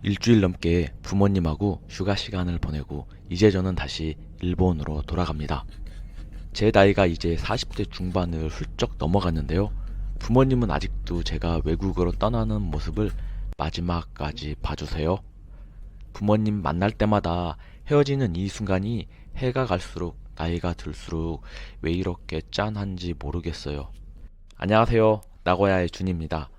일주일 넘게 부모님하고 휴가 시간을 보내고 이제 저는 다시 일본으로 돌아갑니다. 제 나이가 이제 40대 중반을 훌쩍 넘어갔는데요. 부모님은 아직도 제가 외국으로 떠나는 모습을 마지막까지 봐주세요. 부모님 만날 때마다 헤어지는 이 순간이 해가 갈수록 나이가 들수록 왜 이렇게 짠한지 모르겠어요. 안녕하세요. 나고야의 준입니다.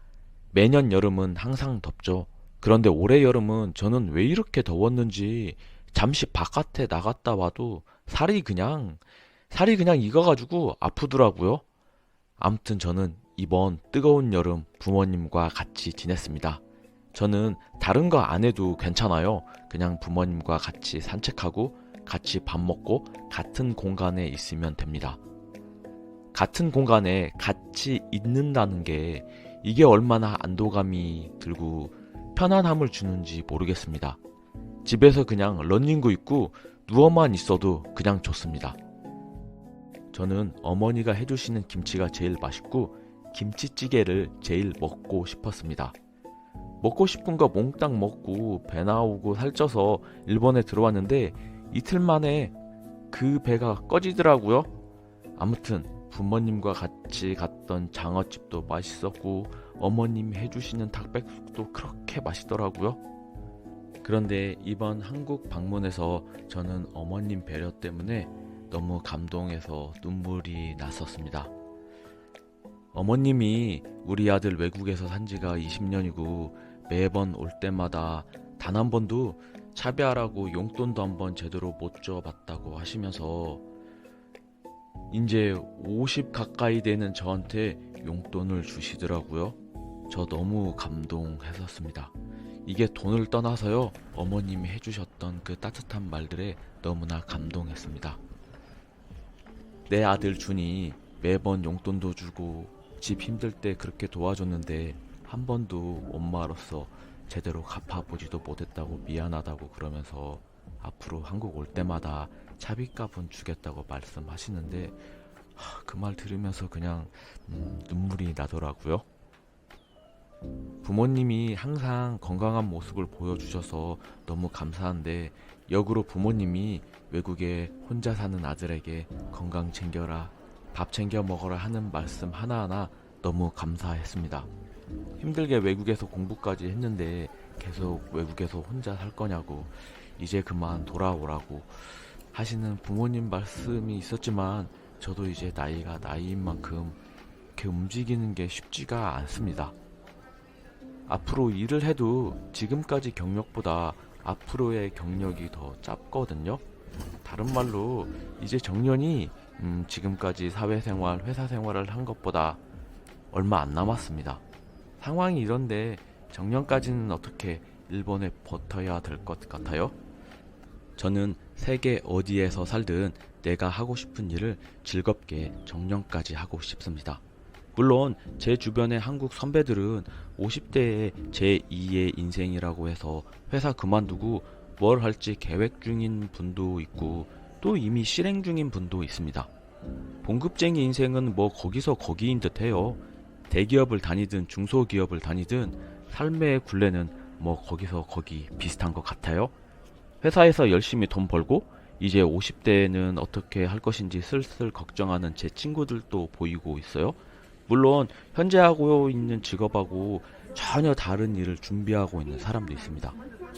매년 여름은 항상 덥죠. 그런데 올해 여름은 저는 왜 이렇게 더웠는지 잠시 바깥에 나갔다 와도 살이 그냥 익어가지고 아프더라고요. 아무튼 저는 이번 뜨거운 여름 부모님과 같이 지냈습니다. 저는 다른 거 안 해도 괜찮아요. 그냥 부모님과 같이 산책하고 같이 밥 먹고 같은 공간에 있으면 됩니다. 같은 공간에 같이 있는다는 게 이게 얼마나 안도감이 들고 편안함을 주는지 모르겠습니다. 집에서 그냥 러닝구 입고 누워만 있어도 그냥 좋습니다. 저는 어머니가 해주시는 김치가 제일 맛있고 김치찌개를 제일 먹고 싶었습니다. 먹고 싶은 거 몽땅 먹고 배 나오고 살쪄서 일본에 들어왔는데 이틀 만에 그 배가 꺼지더라고요. 아무튼 부모님과 같이 갔던 장어집도 맛있었고 어머님이 해주시는 닭백숙도 그렇게 맛있더라고요. 그런데 이번 한국 방문에서 저는 어머님 배려 때문에 너무 감동해서 눈물이 났었습니다. 어머님이 우리 아들 외국에서 산 지가 20년이고 매번 올 때마다 단 한 번도 차비하라고 용돈도 한번 제대로 못 줘봤다고 하시면서 이제 50 가까이 되는 저한테 용돈을 주시더라고요. 저 너무 감동했었습니다. 이게 돈을 떠나서요. 어머님이 해주셨던 그 따뜻한 말들에 너무나 감동했습니다. 내 아들 준이 매번 용돈도 주고 집 힘들 때 그렇게 도와줬는데 한 번도 엄마로서 제대로 갚아보지도 못했다고 미안하다고 그러면서 앞으로 한국 올 때마다 차비값은 주겠다고 말씀하시는데 그 말 들으면서 그냥 눈물이 나더라고요. 부모님이 항상 건강한 모습을 보여주셔서 너무 감사한데 역으로 부모님이 외국에 혼자 사는 아들에게 건강 챙겨라, 밥 챙겨 먹어라 하는 말씀 하나하나 너무 감사했습니다. 힘들게 외국에서 공부까지 했는데 계속 외국에서 혼자 살 거냐고 이제 그만 돌아오라고 하시는 부모님 말씀이 있었지만 저도 이제 나이가 나이인 만큼 이렇게 움직이는 게 쉽지가 않습니다. 앞으로 일을 해도 지금까지 경력보다 앞으로의 경력이 더 짧거든요. 다른 말로 이제 정년이 지금까지 사회생활, 회사생활을 한 것보다 얼마 안 남았습니다. 상황이 이런데 정년까지는 어떻게 일본에 버텨야 될 것 같아요? 저는 세계 어디에서 살든 내가 하고 싶은 일을 즐겁게 정년까지 하고 싶습니다. 물론 제 주변의 한국 선배들은 50대에 제2의 인생이라고 해서 회사 그만두고 뭘 할지 계획 중인 분도 있고 또 이미 실행 중인 분도 있습니다. 봉급쟁이 인생은 뭐 거기서 거기인 듯해요. 대기업을 다니든 중소기업을 다니든 삶의 굴레는 뭐 거기서 거기 비슷한 것 같아요. 회사에서 열심히 돈 벌고 이제 50대에는 어떻게 할 것인지 슬슬 걱정하는 제 친구들도 보이고 있어요. 물론 현재 하고 있는 직업하고 전혀 다른 일을 준비하고 있는 사람도 있습니다.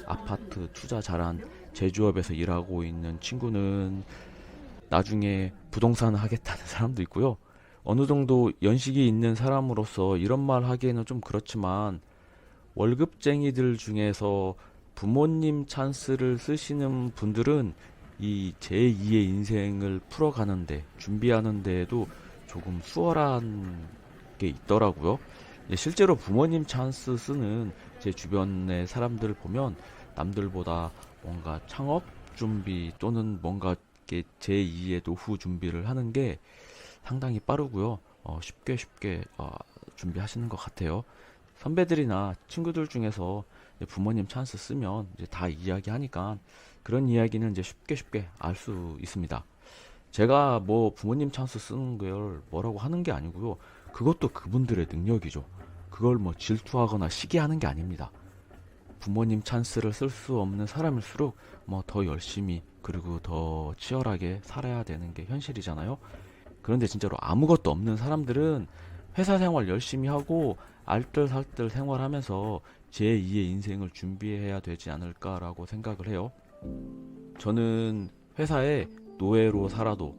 아파트 투자 잘한 제조업에서 일하고 있는 친구는 나중에 부동산 하겠다는 사람도 있고요. 어느 정도 연식이 있는 사람으로서 이런 말 하기에는 좀 그렇지만 월급쟁이들 중에서 부모님 찬스를 쓰시는 분들은 이 제2의 인생을 풀어가는데 준비하는 데에도 조금 수월한 게 있더라고요. 실제로 부모님 찬스 쓰는 제 주변의 사람들 보면 남들보다 뭔가 창업 준비 또는 뭔가 제2의 노후 준비를 하는 게 상당히 빠르고요. 쉽게 준비하시는 것 같아요. 선배들이나 친구들 중에서 부모님 찬스 쓰면 이제 다 이야기하니까 그런 이야기는 이제 쉽게 알 수 있습니다. 제가 뭐 부모님 찬스 쓰는 걸 뭐라고 하는 게 아니고요. 그것도 그분들의 능력이죠. 그걸 뭐 질투하거나 시기하는 게 아닙니다. 부모님 찬스를 쓸 수 없는 사람일수록 뭐 더 열심히 그리고 더 치열하게 살아야 되는 게 현실이잖아요. 그런데 진짜로 아무것도 없는 사람들은 회사 생활 열심히 하고 알뜰살뜰 생활하면서 제2의 인생을 준비해야 되지 않을까라고 생각을 해요. 저는 회사에 노예로 살아도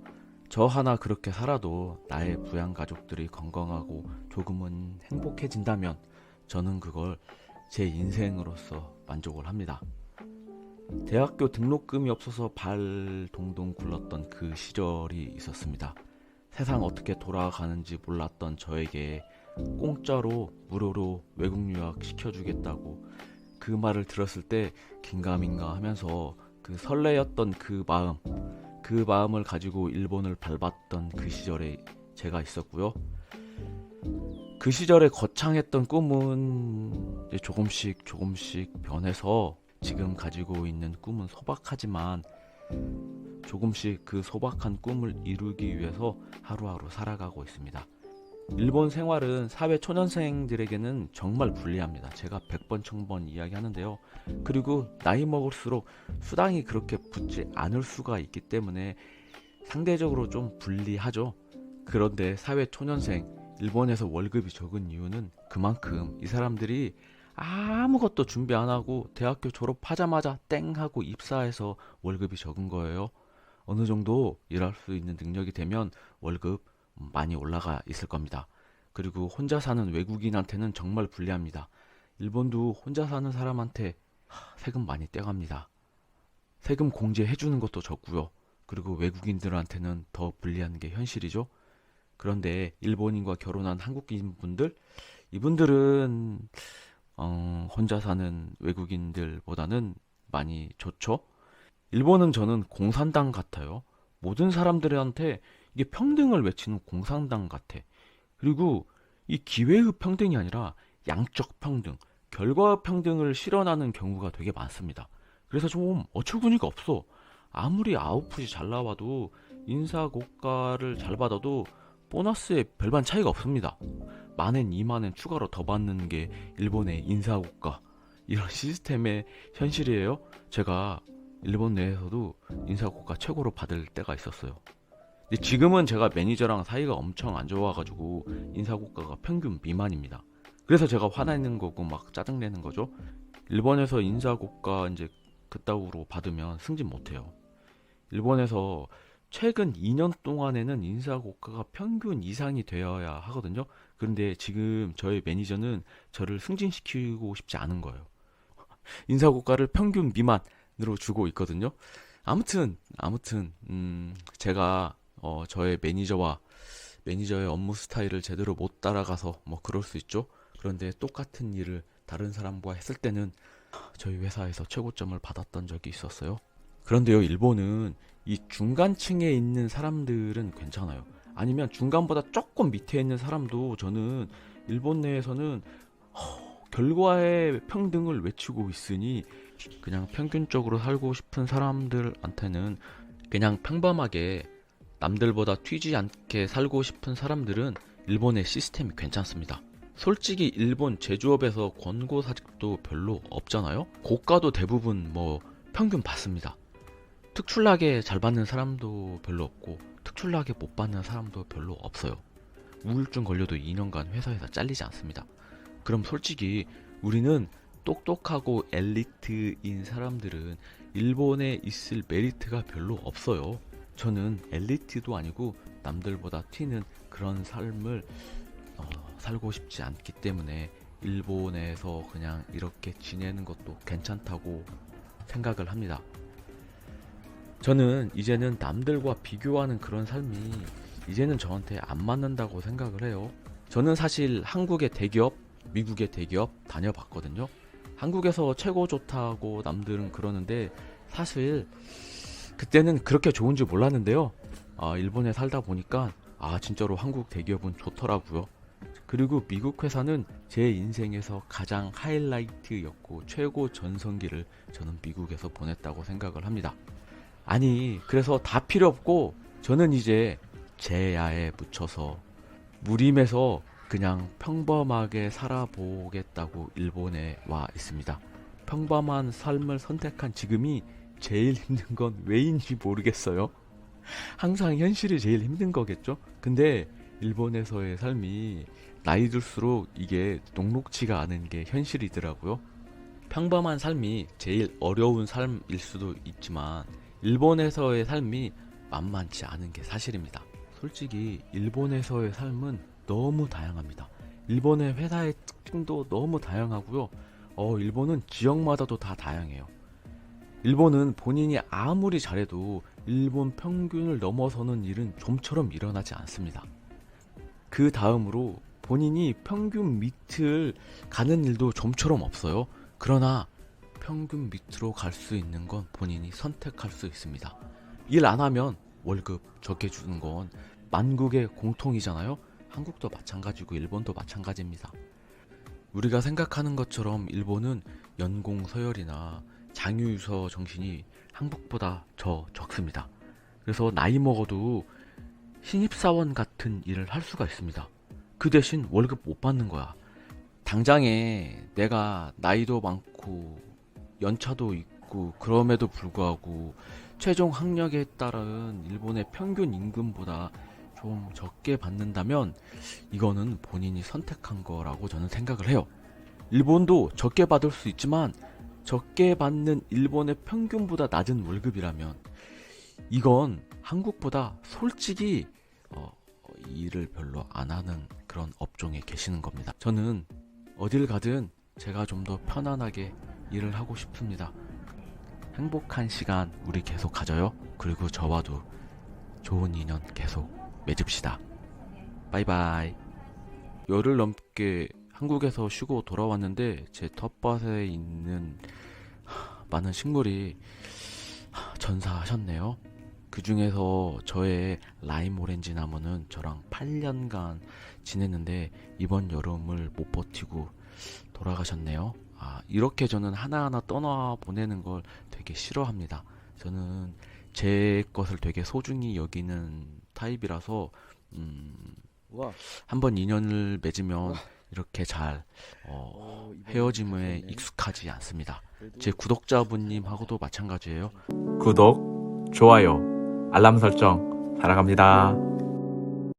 저 하나 그렇게 살아도 나의 부양 가족들이 건강하고 조금은 행복해진다면 저는 그걸 제 인생으로서 만족을 합니다. 대학교 등록금이 없어서 발 동동 굴렀던 그 시절이 있었습니다. 세상 어떻게 돌아가는지 몰랐던 저에게 공짜로 무료로 외국 유학 시켜주겠다고 그 말을 들었을 때 긴가민가 하면서 그 설레였던 그 마음을 가지고 일본을 밟았던 그 시절에 제가 있었고요. 그 시절에 거창했던 꿈은 이제 조금씩 변해서 지금 가지고 있는 꿈은 소박하지만 조금씩 그 소박한 꿈을 이루기 위해서 하루하루 살아가고 있습니다. 일본 생활은 사회 초년생들에게는 정말 불리합니다. 제가 100번 1000번 이야기하는데요. 그리고 나이 먹을수록 수당이 그렇게 붙지 않을 수가 있기 때문에 상대적으로 좀 불리하죠. 그런데 사회 초년생 일본에서 월급이 적은 이유는 그만큼 이 사람들이 아무것도 준비 안 하고 대학교 졸업하자마자 땡 하고 입사해서 월급이 적은 거예요. 어느 정도 일할 수 있는 능력이 되면 월급 많이 올라가 있을 겁니다. 그리고 혼자 사는 외국인한테는 정말 불리합니다. 일본도 혼자 사는 사람한테 세금 많이 떼갑니다. 세금 공제해 주는 것도 적고요. 그리고 외국인들한테는 더 불리한 게 현실이죠. 그런데 일본인과 결혼한 한국인 분들, 이분들은 혼자 사는 외국인들보다는 많이 좋죠. 일본은 저는 공산당 같아요. 모든 사람들한테 이게 평등을 외치는 공산당 같아. 그리고 이 기회의 평등이 아니라 양적 평등, 결과 평등을 실현하는 경우가 되게 많습니다. 그래서 좀 어처구니가 없어. 아무리 아웃풋이 잘 나와도 인사고과를 잘 받아도 보너스에 별반 차이가 없습니다. 만엔 2만엔 추가로 더 받는 게 일본의 인사고과, 이런 시스템의 현실이에요. 제가 일본 내에서도 인사고과 최고로 받을 때가 있었어요. 근데 지금은 제가 매니저랑 사이가 엄청 안 좋아가지고 인사고과가 평균 미만입니다. 그래서 제가 화내는 거고 막 짜증내는 거죠. 일본에서 인사고과 이제 그따구로 받으면 승진 못해요. 일본에서 최근 2년 동안에는 인사고과가 평균 이상이 되어야 하거든요. 그런데 지금 저희 매니저는 저를 승진시키고 싶지 않은 거예요. 인사고과를 평균 미만으로 주고 있거든요. 아무튼 제가 저의 매니저의 업무 스타일을 제대로 못 따라가서 뭐 그럴 수 있죠. 그런데 똑같은 일을 다른 사람과 했을 때는 저희 회사에서 최고점을 받았던 적이 있었어요. 그런데요, 일본은 이 중간층에 있는 사람들은 괜찮아요. 아니면 중간보다 조금 밑에 있는 사람도 저는 일본 내에서는 결과의 평등을 외치고 있으니 그냥 평균적으로 살고 싶은 사람들한테는, 그냥 평범하게 남들보다 튀지 않게 살고 싶은 사람들은 일본의 시스템이 괜찮습니다. 솔직히 일본 제조업에서 권고 사직도 별로 없잖아요. 고가도 대부분 뭐 평균 받습니다. 특출나게 잘 받는 사람도 별로 없고 특출나게 못 받는 사람도 별로 없어요. 우울증 걸려도 2년간 회사에서 잘리지 않습니다. 그럼 솔직히 우리는 똑똑하고 엘리트인 사람들은 일본에 있을 메리트가 별로 없어요. 저는 엘리트도 아니고 남들보다 튀는 그런 삶을 살고 싶지 않기 때문에 일본에서 그냥 이렇게 지내는 것도 괜찮다고 생각을 합니다. 저는 이제는 남들과 비교하는 그런 삶이 이제는 저한테 안 맞는다고 생각을 해요. 저는 사실 한국의 대기업, 미국의 대기업 다녀봤거든요. 한국에서 최고 좋다고 남들은 그러는데 사실 그때는 그렇게 좋은 줄 몰랐는데요. 일본에 살다 보니까 진짜로 한국 대기업은 좋더라고요. 그리고 미국 회사는 제 인생에서 가장 하이라이트였고 최고 전성기를 저는 미국에서 보냈다고 생각을 합니다. 아니, 그래서 다 필요 없고 저는 이제 제 야에 묻혀서 무림에서 그냥 평범하게 살아보겠다고 일본에 와 있습니다. 평범한 삶을 선택한 지금이 제일 힘든 건 왜인지 모르겠어요. 항상 현실이 제일 힘든 거겠죠? 근데 일본에서의 삶이 나이 들수록 이게 녹록지가 않은 게 현실이더라고요. 평범한 삶이 제일 어려운 삶일 수도 있지만 일본에서의 삶이 만만치 않은 게 사실입니다. 솔직히 일본에서의 삶은 너무 다양합니다. 일본의 회사의 특징도 너무 다양하고요. 일본은 지역마다도 다 다양해요. 일본은 본인이 아무리 잘해도 일본 평균을 넘어서는 일은 좀처럼 일어나지 않습니다. 그 다음으로 본인이 평균 밑을 가는 일도 좀처럼 없어요. 그러나 평균 밑으로 갈 수 있는 건 본인이 선택할 수 있습니다. 일 안 하면 월급 적게 주는 건 만국의 공통이잖아요. 한국도 마찬가지고 일본도 마찬가지입니다. 우리가 생각하는 것처럼 일본은 연공 서열이나 장유유서 정신이 한국보다 더 적습니다. 그래서 나이 먹어도 신입사원 같은 일을 할 수가 있습니다. 그 대신 월급 못 받는 거야. 당장에 내가 나이도 많고 연차도 있고 그럼에도 불구하고 최종 학력에 따른 일본의 평균 임금보다 좀 적게 받는다면 이거는 본인이 선택한 거라고 저는 생각을 해요. 일본도 적게 받을 수 있지만 적게 받는 일본의 평균보다 낮은 월급이라면 이건 한국보다 솔직히 일을 별로 안 하는 그런 업종에 계시는 겁니다. 저는 어딜 가든 제가 좀 더 편안하게 일을 하고 싶습니다. 행복한 시간 우리 계속 가져요. 그리고 저와도 좋은 인연 계속 맺읍시다. 바이바이. 열흘 넘게 한국에서 쉬고 돌아왔는데 제 텃밭에 있는 많은 식물이 전사하셨네요. 그 중에서 저의 라임 오렌지 나무는 저랑 8년간 지냈는데 이번 여름을 못 버티고 돌아가셨네요. 이렇게 저는 하나하나 떠나 보내는 걸 되게 싫어합니다. 저는 제 것을 되게 소중히 여기는 타입이라서 한번 인연을 맺으면 이렇게 잘 헤어짐에 익숙하지 않습니다. 제 구독자분님하고도 마찬가지예요. 구독, 좋아요, 알람 설정 사랑합니다.